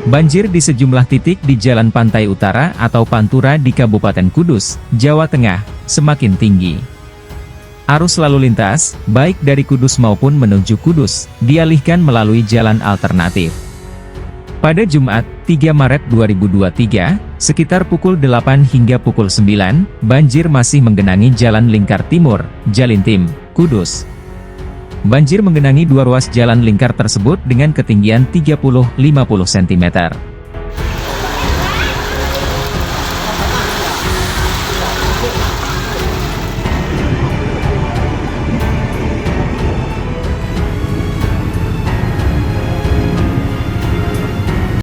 Banjir di sejumlah titik di Jalan Pantai Utara atau Pantura di Kabupaten Kudus, Jawa Tengah, semakin tinggi. Arus lalu lintas, baik dari Kudus maupun menuju Kudus, dialihkan melalui jalan alternatif. Pada Jumat, 3 Maret 2023, sekitar pukul 8 hingga pukul 9, banjir masih menggenangi Jalan Lingkar Timur, Jalintim, Kudus. Banjir menggenangi dua ruas jalan lingkar tersebut dengan ketinggian 30-50 cm.